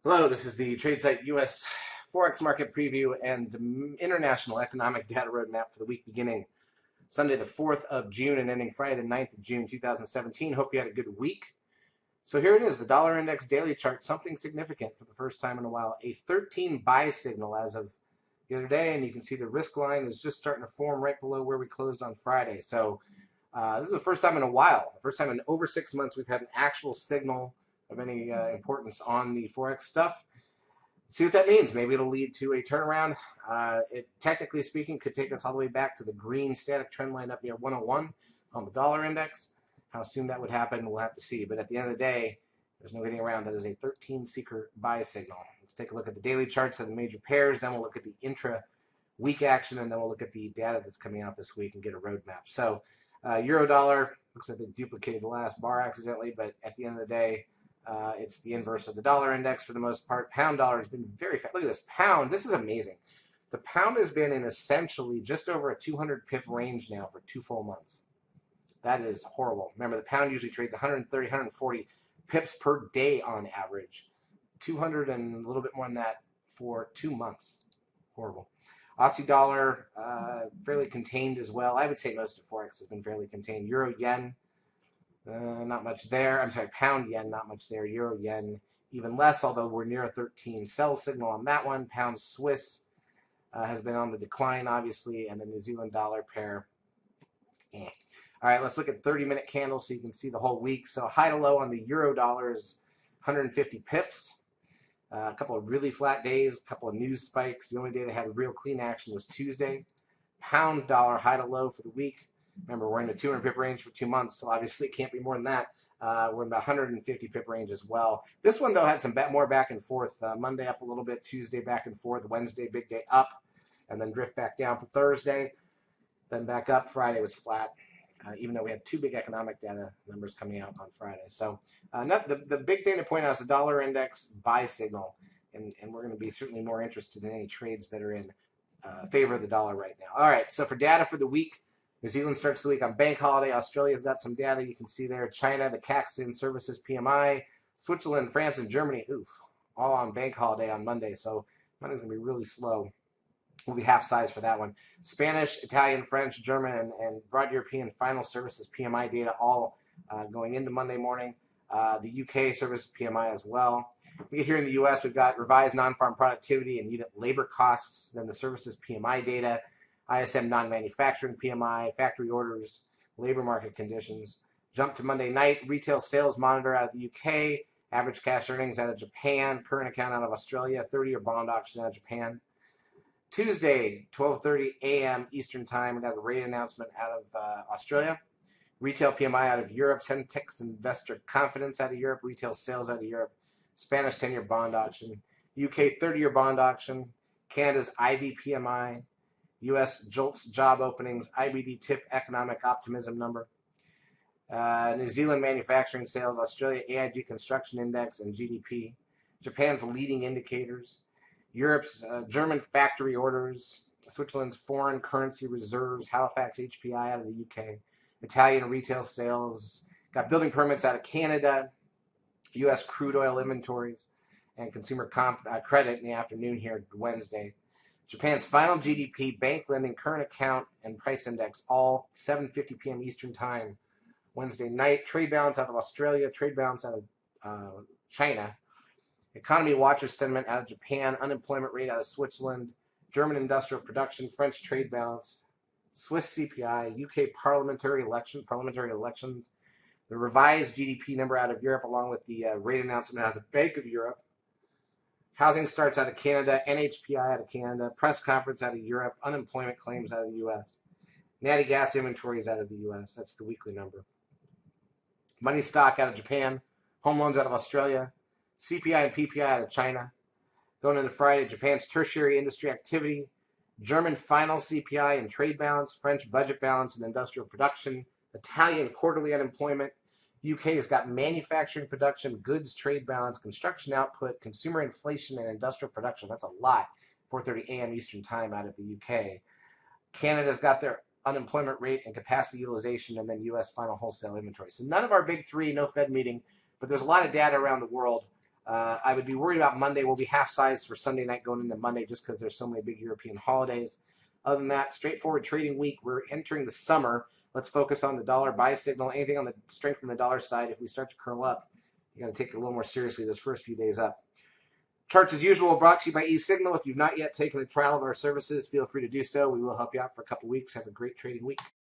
Hello, this is the TradeSite US Forex market preview and international economic data roadmap for the week beginning Sunday the 4th of June and ending Friday the 9th of June 2017. Hope you had a good week. So here it is, the dollar index daily chart, something significant for the first time in a while. A 13 buy signal as of the other day, and you can see the risk line is just starting to form right below where we closed on Friday. So this is the first time in a while, the first time in over 6 months we've had an actual signal of any importance on the Forex stuff. See what that means. Maybe it'll lead to a turnaround. It, technically speaking, could take us all the way back to the green static trend line up near 101 on the dollar index. How soon that would happen, we'll have to see. But at the end of the day, there's no getting around. That is a 13 seeker buy signal. Let's take a look at the daily charts of the major pairs. Then we'll look at the intra-week action, and then we'll look at the data that's coming out this week and get a roadmap. So euro dollar looks like they duplicated the last bar accidentally, but at the end of the day, it's the inverse of the dollar index for the most part. Pound dollar has been very fast. Look at this pound. This is amazing. The pound has been in essentially just over a 200 pip range now for 2 full months. That is horrible. Remember, the pound usually trades 130, 140 pips per day on average. 200 and a little bit more than that for 2 months. Horrible. Aussie dollar, fairly contained as well. I would say most of Forex has been fairly contained. Euro yen, not much there. I'm sorry, pound yen, not much there. Euro yen, even less, although we're near a 13 sell signal on that one. Pound Swiss has been on the decline, obviously, and the New Zealand dollar pair. All right, let's look at 30-minute candles so you can see the whole week. So high to low on the euro dollar is 150 pips. A couple of really flat days, a couple of news spikes. The only day that had real clean action was Tuesday. Pound dollar high to low for the week. Remember, we're in the 200 pip range for 2 months, so obviously it can't be more than that. We're in about 150 pip range as well. This one, though, had some more back and forth. Monday up a little bit, Tuesday back and forth, Wednesday big day up, and then drift back down for Thursday, then back up. Friday was flat, even though we had 2 big economic data numbers coming out on Friday. So the big thing to point out is the dollar index buy signal, and we're going to be certainly more interested in any trades that are in favor of the dollar right now. All right, so for data for the week, New Zealand starts the week on bank holiday. Australia's got some data you can see there. China, the Caxton Services PMI. Switzerland, France, and Germany, all on bank holiday on Monday. So Monday's going to be really slow. We'll be half size for that one. Spanish, Italian, French, German, and broad European final services PMI data all going into Monday morning. The UK services PMI as well. We get here in the U.S., we've got revised non-farm productivity and unit labor costs, then the services PMI data, ISM non-manufacturing PMI, factory orders, labor market conditions. Jump to Monday night, retail sales monitor out of the UK, average cash earnings out of Japan, current account out of Australia, 30-year bond auction out of Japan. Tuesday, 12:30 a.m. Eastern Time, we got a rate announcement out of Australia. Retail PMI out of Europe, Centix investor confidence out of Europe, retail sales out of Europe, Spanish 10-year bond auction, UK 30-year bond auction, Canada's IV PMI, U.S. JOLTS job openings, IBD tip economic optimism number, New Zealand manufacturing sales, Australia AIG construction index and GDP, Japan's leading indicators, Europe's German factory orders, Switzerland's foreign currency reserves, Halifax HPI out of the UK, Italian retail sales, got building permits out of Canada, U.S. crude oil inventories, and consumer credit in the afternoon here Wednesday. Japan's final GDP, bank lending, current account, and price index, all 7:50 p.m. Eastern Time Wednesday night. Trade balance out of Australia, trade balance out of China. Economy watchers sentiment out of Japan, unemployment rate out of Switzerland, German industrial production, French trade balance, Swiss CPI, UK parliamentary elections, the revised GDP number out of Europe, along with the rate announcement out of the Bank of Europe. Housing starts out of Canada, NHPI out of Canada, press conference out of Europe, unemployment claims out of the U.S., natty gas inventories out of the U.S. That's the weekly number. Money stock out of Japan, home loans out of Australia, CPI and PPI out of China. Going into Friday, Japan's tertiary industry activity, German final CPI and trade balance, French budget balance and industrial production, Italian quarterly unemployment, UK's got manufacturing production, goods trade balance, construction output, consumer inflation, and industrial production. That's a lot. 4:30 a.m. Eastern Time out of the UK. Canada's got their unemployment rate and capacity utilization, and then U.S. final wholesale inventory. So none of our big three, no Fed meeting, but there's a lot of data around the world I would be worried about Monday. We'll be half size for Sunday night going into Monday just because there's so many big European holidays. Other than that, straightforward trading week. We're entering the summer. Let's focus on the dollar buy signal. Anything on the strength on the dollar side, if we start to curl up, you got to take it a little more seriously those first few days up. Charts as usual brought to you by eSignal. If you've not yet taken a trial of our services, feel free to do so. We will help you out for a couple weeks. Have a great trading week.